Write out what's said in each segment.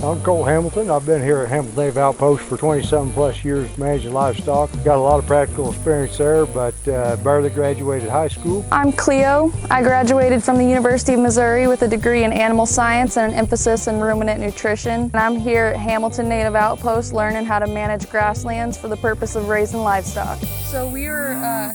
I'm Colt Hamilton. I've been here at Hamilton Native Outpost for 27 plus years managing livestock. Got a lot of practical experience there, but barely graduated high school. I'm Cleo. I graduated from the University of Missouri with a degree in animal science and an emphasis in ruminant nutrition. And I'm here at Hamilton Native Outpost learning how to manage grasslands for the purpose of raising livestock. So we are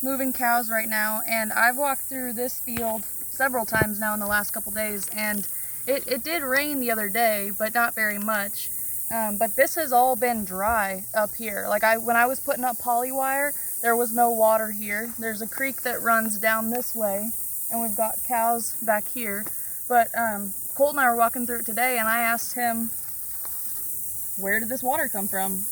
moving cows right now, and I've walked through this field several times now in the last couple days, and it did rain the other day, but not very much. But this has all been dry up here. Like when I was putting up poly wire, there was no water here. There's a creek that runs down this way, and we've got cows back here. But Colt and I were walking through it today, and I asked him, where did this water come from?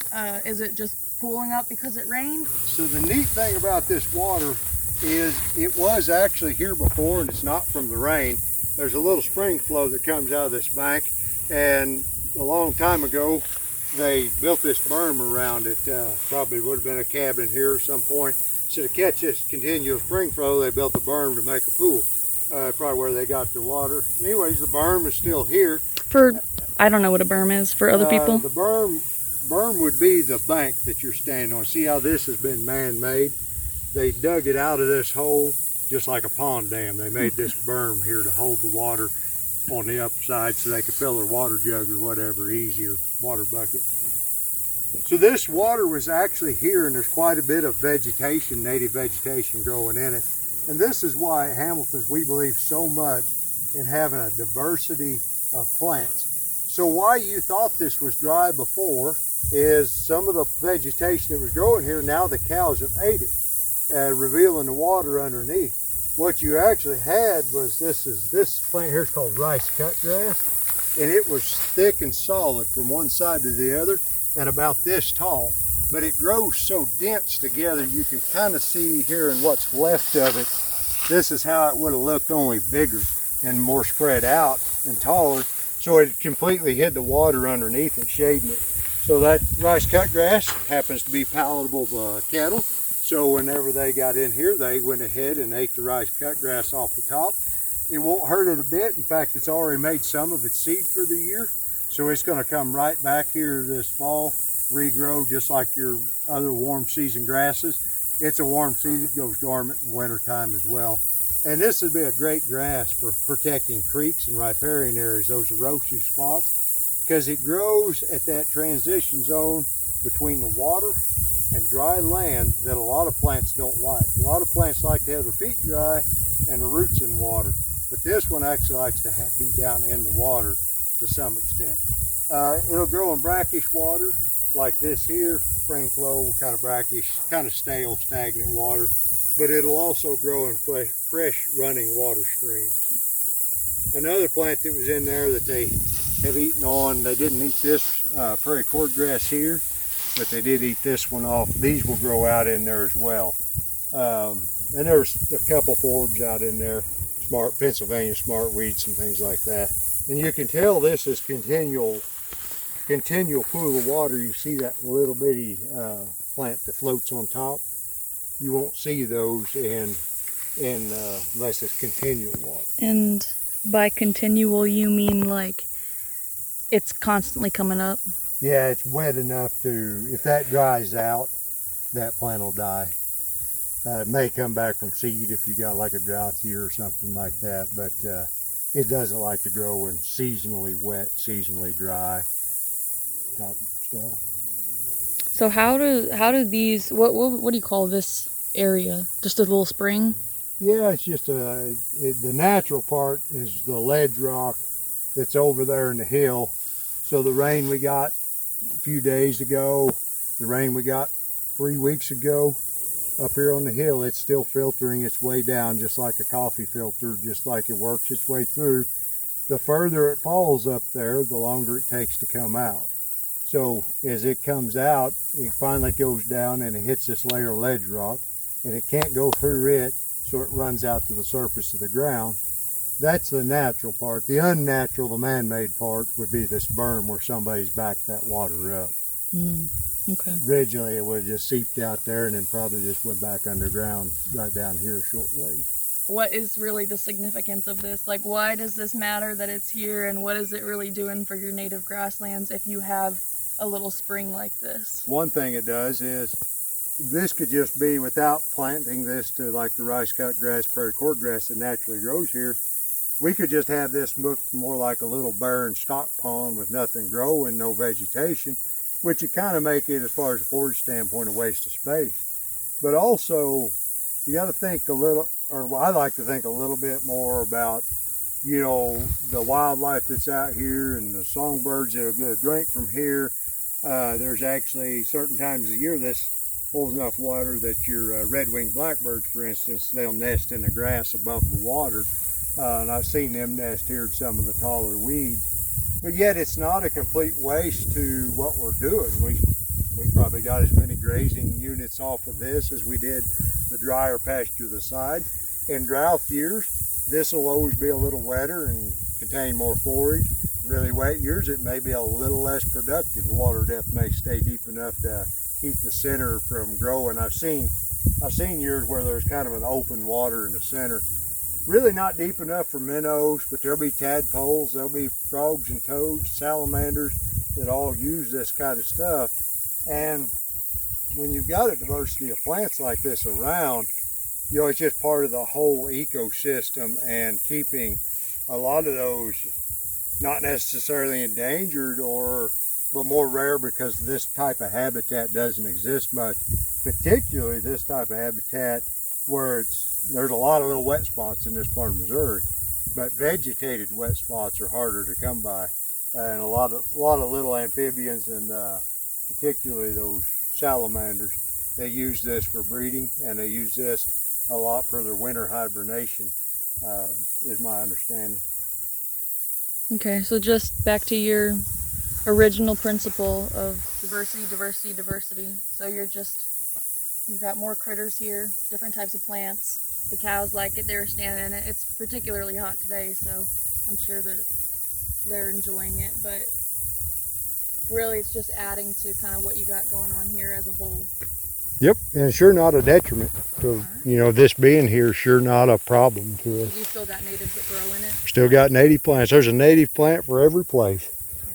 Is it just pooling up because it rained? So the neat thing about this water is it was actually here before, and it's not from the rain. There's a little spring flow that comes out of this bank, and a long time ago they built this berm around it. Probably would have been a cabin here at some point. So to catch this continual spring flow, they built a berm to make a pool. Probably where they got their water. Anyways, the berm is still here. I don't know what a berm is for other people. The berm would be the bank that you're standing on. See how this has been man-made? They dug it out of this hole just like a pond dam. They made this berm here to hold the water on the upside so they could fill their water jug or whatever, easier water bucket. So this water was actually here, and there's quite a bit of vegetation, native vegetation growing in it. And this is why at Hamilton's we believe so much in having a diversity of plants. So why you thought this was dry before is some of the vegetation that was growing here, now the cows have ate it, revealing the water underneath. What you actually had was this plant here is called rice cutgrass, and it was thick and solid from one side to the other and about this tall. But it grows so dense together, you can kind of see here in what's left of it. This is how it would have looked, only bigger and more spread out and taller. So it completely hid the water underneath it, shading it. So that rice cutgrass happens to be palatable to cattle. So whenever they got in here, they went ahead and ate the rice cutgrass off the top. It won't hurt it a bit. In fact, it's already made some of its seed for the year. So it's going to come right back here this fall, regrow just like your other warm season grasses. It's a warm season, it goes dormant in the winter time as well. And this would be a great grass for protecting creeks and riparian areas, those erosive spots, because it grows at that transition zone between the water and dry land that a lot of plants don't like. A lot of plants like to have their feet dry and the roots in water, but this one actually likes to be down in the water to some extent. It'll grow in brackish water like this here, spring flow, kind of brackish, kind of stale, stagnant water, but it'll also grow in fresh running water streams. Another plant that was in there that they have eaten on, they didn't eat this prairie cordgrass here, but they did eat this one off. These will grow out in there as well. And there's a couple forbs out in there, Pennsylvania smartweeds and things like that. And you can tell this is continual pool of water. You see that little bitty plant that floats on top. You won't see those unless it's continual water. And by continual, you mean like it's constantly coming up? Yeah, it's wet enough to, if that dries out, that plant will die. It may come back from seed if you got like a drought year or something like that, but it doesn't like to grow in seasonally wet, seasonally dry type stuff. So how do these, what do you call this area? Just a little spring? Yeah, it's just the natural part is the ledge rock that's over there in the hill. So the rain we got a few days ago, the rain we got 3 weeks ago up here on the hill, it's still filtering its way down just like a coffee filter, just like it works its way through. The further it falls up there, the longer it takes to come out. So as it comes out, it finally goes down and it hits this layer of ledge rock, and it can't go through it, so it runs out to the surface of the ground. That's the natural part. The unnatural, the man-made part, would be this berm where somebody's backed that water up. Okay. Originally, it would have just seeped out there and then probably just went back underground right down here a short ways. what is really the significance of this? Like, why does this matter that it's here, and what is it really doing for your native grasslands if you have a little spring like this? One thing it does is, this could just be, without planting this to like the rice cut grass, prairie cordgrass that naturally grows here, we could just have this look more like a little barren stock pond with nothing growing, no vegetation, which would kind of make it, as far as a forage standpoint, a waste of space. But also, you got to think a little, or I like to think a little bit more about, you know, the wildlife that's out here and the songbirds that'll get a drink from here. There's actually certain times of the year this holds enough water that your red-winged blackbirds, for instance, they'll nest in the grass above the water. And I've seen them nest here in some of the taller weeds. But yet it's not a complete waste to what we're doing. We probably got as many grazing units off of this as we did the drier pasture to the side. In drought years, this will always be a little wetter and contain more forage. Really wet years, it may be a little less productive. The water depth may stay deep enough to keep the center from growing. I've seen years where there's kind of an open water in the center. Really not deep enough for minnows, but there'll be tadpoles, there'll be frogs and toads, salamanders that all use this kind of stuff. And when you've got a diversity of plants like this around, you know, it's just part of the whole ecosystem, and keeping a lot of those not necessarily endangered, but more rare because this type of habitat doesn't exist much, particularly this type of habitat where there's a lot of little wet spots in this part of Missouri, but vegetated wet spots are harder to come by, and a lot of little amphibians, and particularly those salamanders, they use this for breeding, and they use this a lot for their winter hibernation, is my understanding. Okay, so just back to your original principle of diversity, diversity, diversity. So you've got more critters here, different types of plants. The cows like it, they're standing in it. It's particularly hot today, so I'm sure that they're enjoying it, but really it's just adding to kind of what you got going on here as a whole. Yep, and it's sure not a detriment to, you know, this being here, sure not a problem to us. You still got natives that grow in it? Still got native plants. There's a native plant for every place.